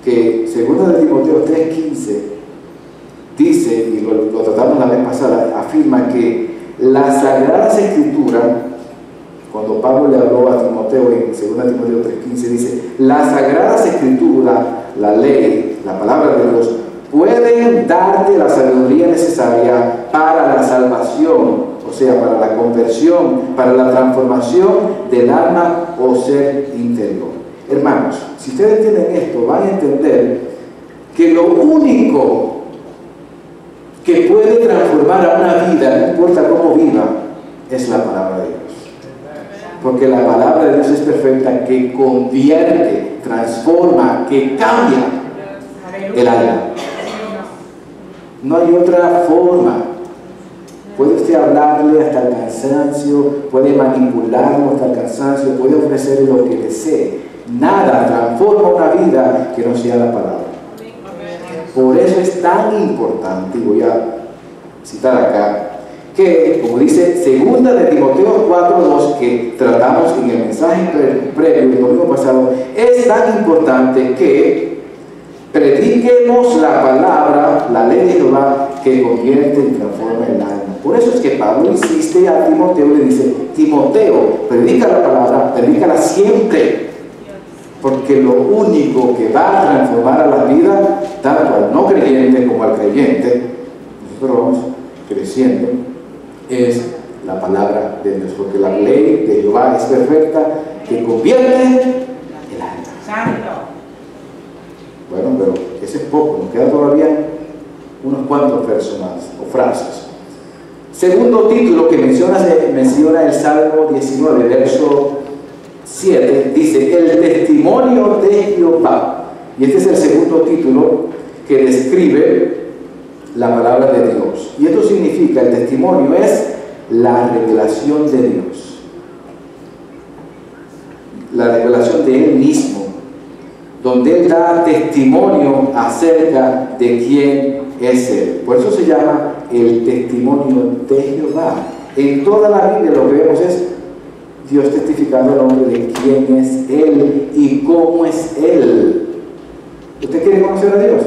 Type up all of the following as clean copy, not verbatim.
que segundo de Timoteo 3:15 dice, y lo tratamos la vez pasada, afirma que las Sagradas Escrituras, cuando Pablo le habló a Timoteo en 2 Timoteo 3:15, dice, las Sagradas Escrituras, la ley, la palabra de Dios, pueden darte la sabiduría necesaria para la salvación, o sea, para la conversión, para la transformación del alma o ser interior. Hermanos, si ustedes entienden esto, van a entender que lo único que puede transformar a una vida, no importa cómo viva, es la palabra de Dios. Porque la palabra de Dios es perfecta, que convierte, transforma, que cambia el alma. No hay otra forma. Puede usted hablarle hasta el cansancio, puede manipularlo hasta el cansancio, puede ofrecerle lo que desee. Nada transforma una vida que no sea la palabra. Por eso es tan importante, y voy a citar acá, que, como dice 2 de Timoteo 4:2, que tratamos en el mensaje previo el domingo pasado, es tan importante que prediquemos la palabra, la ley de Jehová, que convierte y transforma el alma. Por eso es que Pablo insiste a Timoteo y le dice, Timoteo, predica la palabra, predícala siempre, porque lo único que va a transformar a la vida, tanto al no creyente como al creyente, nosotros vamos creciendo, es la palabra de Dios, porque la ley de Jehová es perfecta, que convierte el alma. Santo. Bueno, pero ese es poco, nos quedan todavía unos cuantos versos más, o frases. Segundo título que menciona el Salmo 19, verso 7, dice, el testimonio de Jehová. Y este es el segundo título que describe la palabra de Dios. Y esto significa, el testimonio es la revelación de Dios. La revelación de Él mismo, donde Él da testimonio acerca de quién es Él. Por eso se llama el testimonio de Jehová. En toda la Biblia lo que vemos es Dios testificando al hombre de quién es Él y cómo es Él. ¿Usted quiere conocer a Dios?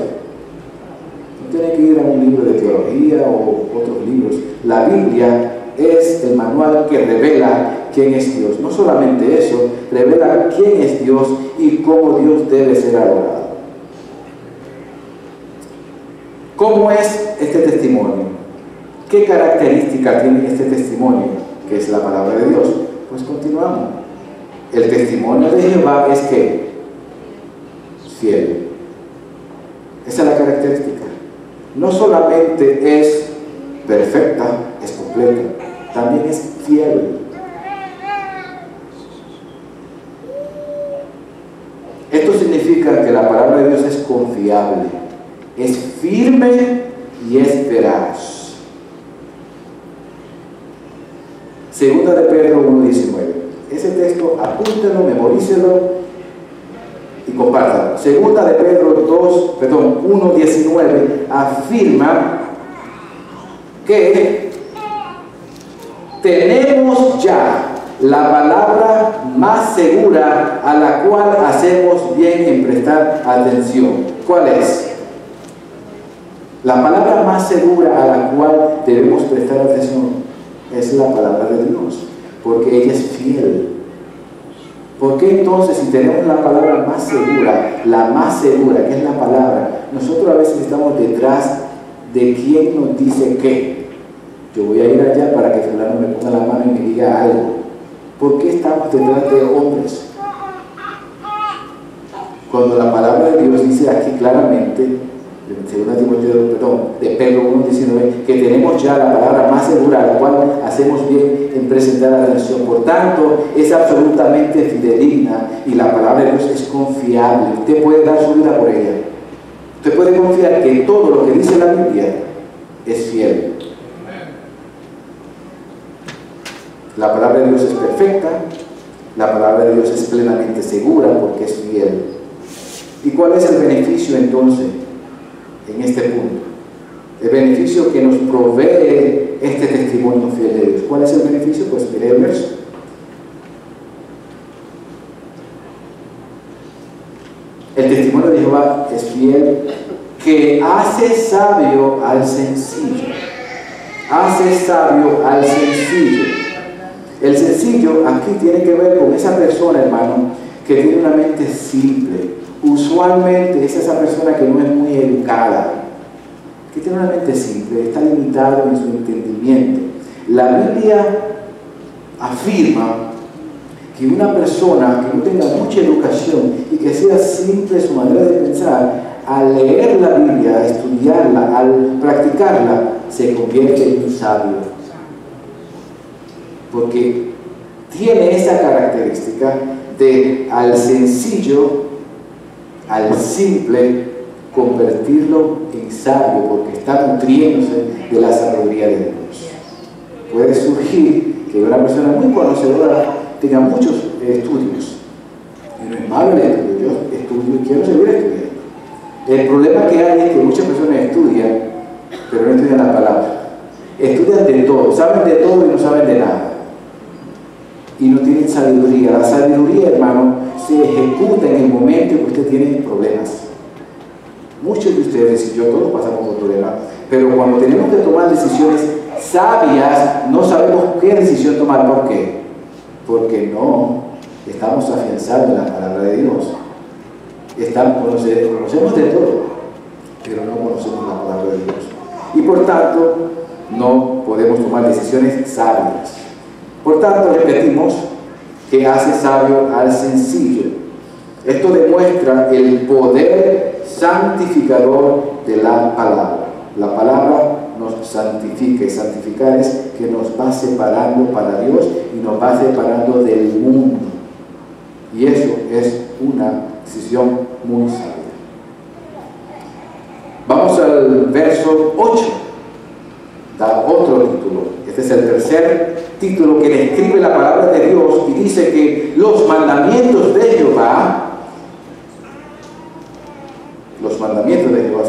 No tiene que ir a un libro de teología o otros libros. La Biblia es el manual que revela quién es Dios. No solamente eso, revela quién es Dios y cómo Dios debe ser adorado. ¿Cómo es este testimonio? ¿Qué característica tiene este testimonio, que es la palabra de Dios? Pues continuamos. El testimonio de Jehová es que fiel. Esa es la característica. No solamente es perfecta, es completa, también es fiel. Esto significa que la palabra de Dios es confiable, es firme y es veraz. Segunda de Pedro 1:19. Ese texto, apúntelo, memorícelo y compártalo. Segunda de Pedro 1:19 afirma que tenemos ya la palabra más segura a la cual hacemos bien en prestar atención. ¿Cuál es? La palabra más segura a la cual debemos prestar atención es la palabra de Dios, porque ella es fiel. ¿Por qué entonces, si tenemos la palabra más segura, la más segura, que es la palabra, nosotros a veces estamos detrás de quien nos dice qué? Yo voy a ir allá para que fulano me ponga la mano y me diga algo. ¿Por qué estamos detrás de hombres? Cuando la palabra de Dios dice aquí claramente, de Pedro 1:19, que tenemos ya la palabra más segura a la cual hacemos bien en presentar atención. Por tanto, es absolutamente fidedigna y la palabra de Dios es confiable. Usted puede dar su vida por ella. Usted puede confiar que todo lo que dice la Biblia es fiel. La palabra de Dios es perfecta, la palabra de Dios es plenamente segura porque es fiel. ¿Y cuál es el beneficio entonces en este punto? El beneficio que nos provee este testimonio fiel de Dios. ¿Cuál es el beneficio? Pues mire el verso. El el testimonio de Jehová es fiel, que hace sabio al sencillo. Hace sabio al sencillo. El sencillo aquí tiene que ver con esa persona, hermano, que tiene una mente simple. Usualmente es esa persona que no es muy educada, que tiene una mente simple, está limitado en su entendimiento. La Biblia afirma que una persona que no tenga mucha educación y que sea simple su manera de pensar, al leer la Biblia, a estudiarla, al practicarla, se convierte en un sabio. Porque tiene esa característica de al sencillo, al simple, convertirlo en sabio, porque está nutriéndose de la sabiduría de Dios. Puede surgir que una persona muy conocedora tenga muchos estudios. Y no es malo el estudio, yo estudio y quiero seguir estudiando. El problema que hay es que muchas personas estudian, pero no estudian la palabra. Estudian de todo, saben de todo y no saben de nada. Y no tienen sabiduría. La sabiduría, hermano, se ejecuta en el momento en que usted tiene problemas. Muchos de ustedes y yo todos pasamos por problemas, pero cuando tenemos que tomar decisiones sabias, no sabemos qué decisión tomar. ¿Por qué? Porque no estamos afianzados en la palabra de Dios. Conocemos de todo, pero no conocemos la palabra de Dios. Y por tanto, no podemos tomar decisiones sabias. Por tanto, repetimos que hace sabio al sencillo. Esto demuestra el poder santificador de la palabra. La palabra nos santifica, y santificar es que nos va separando para Dios y nos va separando del mundo. Y eso es una decisión muy sabia. Vamos al verso 8. Da otro título. Este es el tercer título que describe la palabra de Dios y dice que los mandamientos de Jehová,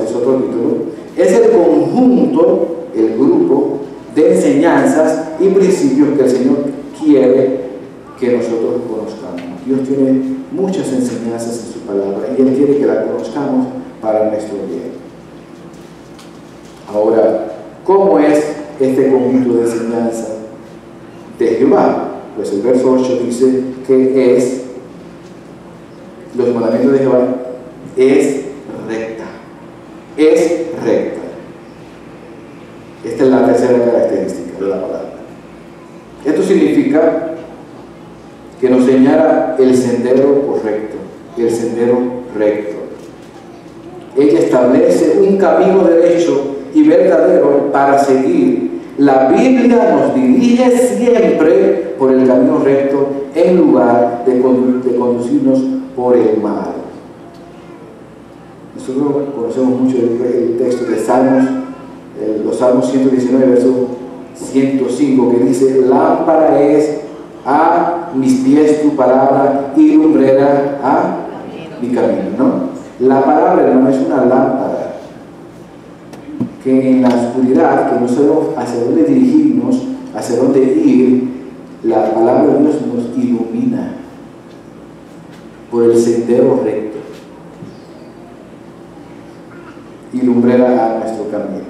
es otro título, es el conjunto, el grupo de enseñanzas y principios que el Señor quiere que nosotros conozcamos. Dios tiene muchas enseñanzas en su palabra y Él quiere que la conozcamos para nuestro bien. Ahora, ¿cómo es este conjunto de enseñanza de Jehová? Pues el verso 8 dice que es, los mandamientos de Jehová es recta. Es recta. Esta es la tercera característica de la palabra. Esto significa que nos señala el sendero correcto, el sendero recto. Ella establece un camino derecho y verdadero para seguir. La Biblia nos dirige siempre por el camino recto en lugar de conducirnos por el mal. Nosotros conocemos mucho el texto de Salmos, los Salmos 119, verso 105, que dice: lámpara es a mis pies tu palabra y lumbrera a mi camino, ¿no? La palabra, hermano, es una lámpara que en la oscuridad, que no sabemos hacia dónde dirigirnos, hacia dónde ir, la palabra de Dios nos ilumina por el sendero recto y lumbrera a nuestro camino.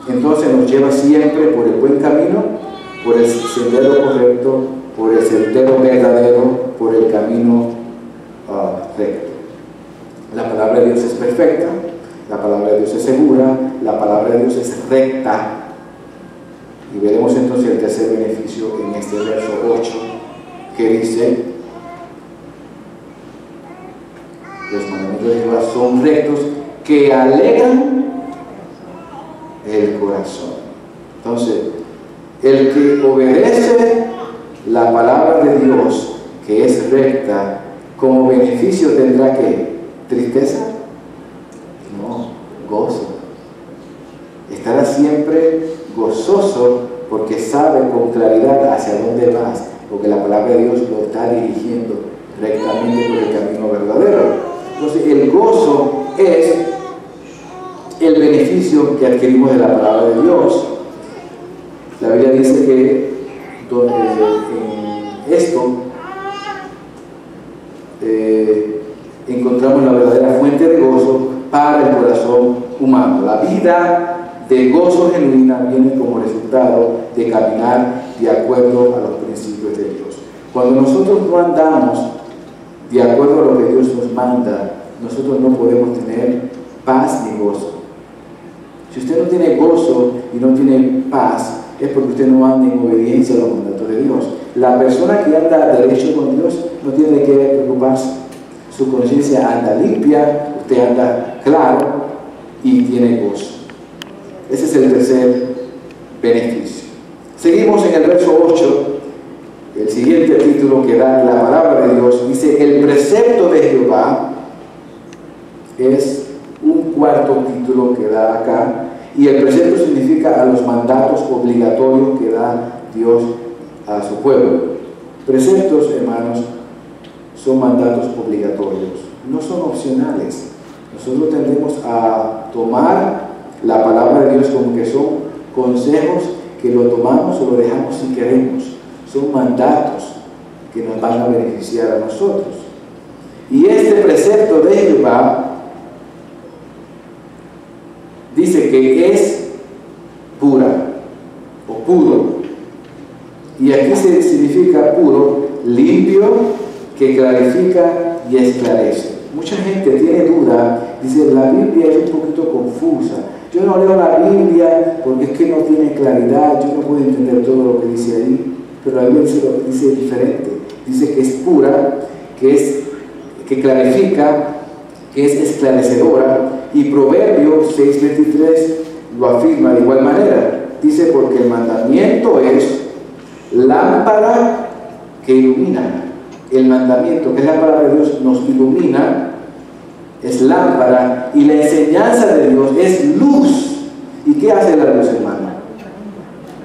Entonces nos lleva siempre por el buen camino, por el sendero correcto, por el sendero verdadero, por el camino recto. La palabra de Dios es perfecta, la palabra de Dios es segura, la palabra de Dios es recta. Y veremos entonces el tercer beneficio en este verso 8, que dice: los mandamientos de Jehová son rectos, que alegran el corazón. Entonces, el que obedece la palabra de Dios, que es recta, como beneficio tendrá que tristeza, no, gozo. Estará siempre gozoso porque sabe con claridad hacia dónde vas, porque la palabra de Dios lo está dirigiendo rectamente por el camino verdadero. Entonces, el gozo es el beneficio que adquirimos de la palabra de Dios. La Biblia dice que en encontramos la verdadera fuente de gozo para el corazón humano. La vida de gozo genuina viene como resultado de caminar de acuerdo a los principios de Dios. Cuando nosotros no andamos de acuerdo a lo que Dios nos manda, nosotros no podemos tener paz ni gozo. Si usted no tiene gozo y no tiene paz, es porque usted no anda en obediencia a los mandatos de Dios. La persona que anda derecho con Dios no tiene que preocuparse. Su conciencia anda limpia, usted anda claro y tiene gozo. Ese es el tercer beneficio. Seguimos en el verso 8, el siguiente título que da la palabra de Dios. Dice: el precepto de Jehová. Es un cuarto título que da acá. Y el precepto significa a los mandatos obligatorios que da Dios a su pueblo. Preceptos, hermanos, son mandatos obligatorios, no son opcionales. Nosotros tendemos a tomar la palabra de Dios como que son consejos que lo tomamos o lo dejamos si queremos. Son mandatos que nos van a beneficiar a nosotros. Y este precepto de Jehová dice que es pura o puro. Y aquí se significa puro, limpio, que clarifica y esclarece. Mucha gente tiene duda, dice: la Biblia es un poquito confusa. Yo no leo la Biblia porque es que no tiene claridad, yo no puedo entender todo lo que dice ahí. Pero la Biblia dice diferente. Dice que es pura, que clarifica, que es esclarecedora. Y Proverbios 6:23 lo afirma de igual manera. Dice: porque el mandamiento es lámpara que ilumina. El mandamiento, que es la palabra de Dios, nos ilumina, es lámpara, y la enseñanza de Dios es luz. ¿Y qué hace la luz, hermano?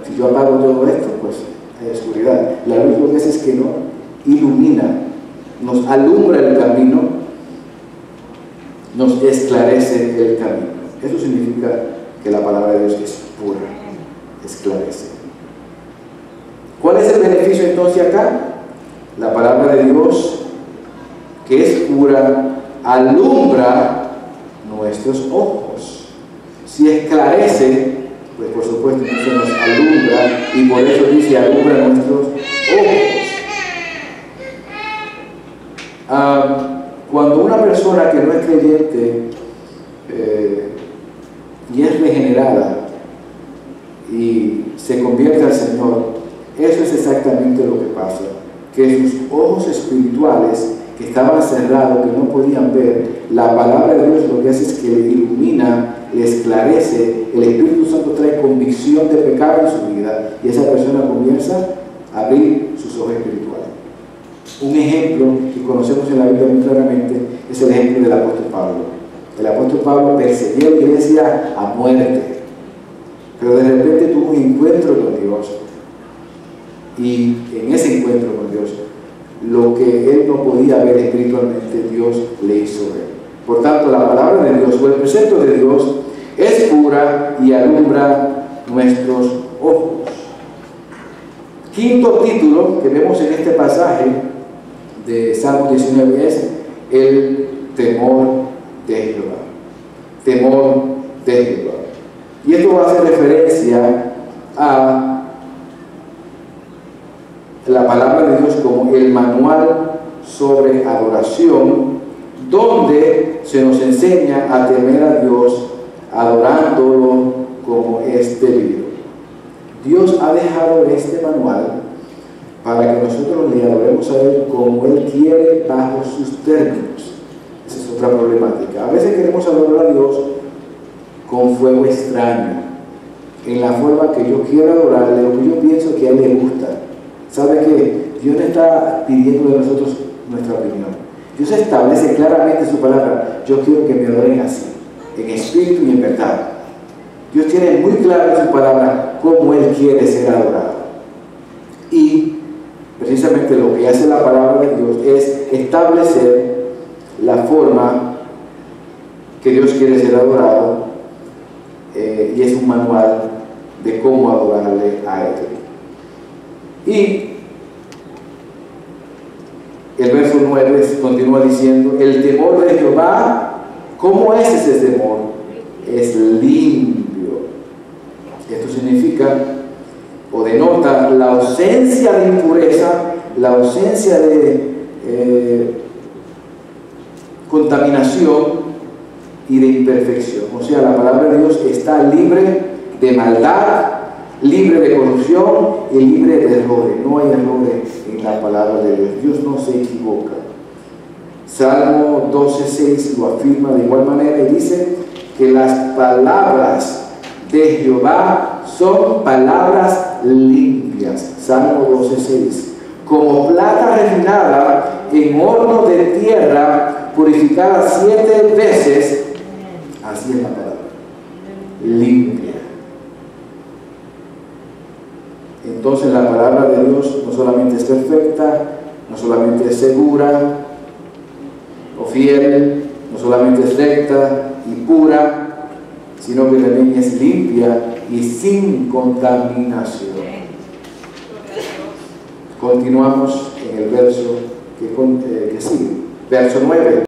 Si yo apago todo esto, pues hay oscuridad. La luz lo que hace es que nos ilumina, nos alumbra el camino, nos esclarece el camino. Eso significa que la palabra de Dios es pura, esclarece. ¿Cuál es el beneficio entonces acá? La palabra de Dios, que es pura, alumbra nuestros ojos. Si esclarece, pues por supuesto eso nos alumbra, y por eso dice: alumbra nuestros ojos. Cuando una persona que no es creyente y es regenerada y se convierte al Señor, eso es exactamente lo que pasa. Que sus ojos espirituales, que estaban cerrados, que no podían ver, la palabra de Dios lo que hace es que le ilumina, le esclarece. El Espíritu Santo trae convicción de pecado en su vida, y esa persona comienza a abrir sus ojos espirituales. Un ejemplo que conocemos en la Biblia muy claramente es el ejemplo del apóstol Pablo. El apóstol Pablo perseguía a la iglesia a muerte, pero de repente tuvo un encuentro con Dios, y en ese encuentro con Dios, lo que él no podía ver espiritualmente, Dios le hizo ver. Por tanto, la palabra de Dios o el precepto de Dios es pura y alumbra nuestros ojos. Quinto título que vemos en este pasaje de Salmo 19 es el temor de Jehová. Temor de Jehová. Y esto va a hacer referencia a la palabra de Dios como el manual sobre adoración, donde se nos enseña a temer a Dios adorándolo como es debido. Dios ha dejado este manual para que nosotros le adoremos a Él como Él quiere, bajo sus términos. Esa es otra problemática. A veces queremos adorar a Dios con fuego extraño, en la forma que yo quiero adorarle, o que yo pienso que a Él le gusta. ¿Sabe qué? Dios no está pidiendo de nosotros nuestra opinión. Dios establece claramente en su palabra: yo quiero que me adoren así, en espíritu y en verdad. Dios tiene muy claro en su palabra cómo Él quiere ser adorado. Y precisamente lo que hace la palabra de Dios es establecer la forma que Dios quiere ser adorado, y es un manual de cómo adorarle a Él. Y El verso 9 continúa diciendo, el temor de Jehová, ¿cómo es ese temor? Es limpio. Esto significa o denota la ausencia de impureza, la ausencia de contaminación y de imperfección. O sea, la palabra de Dios está libre de maldad, libre de corrupción y libre de errores. No hay errores en la palabra de Dios. Dios no se equivoca. Salmo 12:6 lo afirma de igual manera y dice que las palabras de Jehová son palabras limpias. Salmo 12:6. Como plata refinada en horno de tierra, purificada 7 veces, así es la palabra, limpia. Entonces la palabra de Dios no solamente es perfecta, no solamente es segura o fiel, no solamente es recta y pura, sino que también es limpia y sin contaminación. Continuamos en el verso que sigue, verso 9.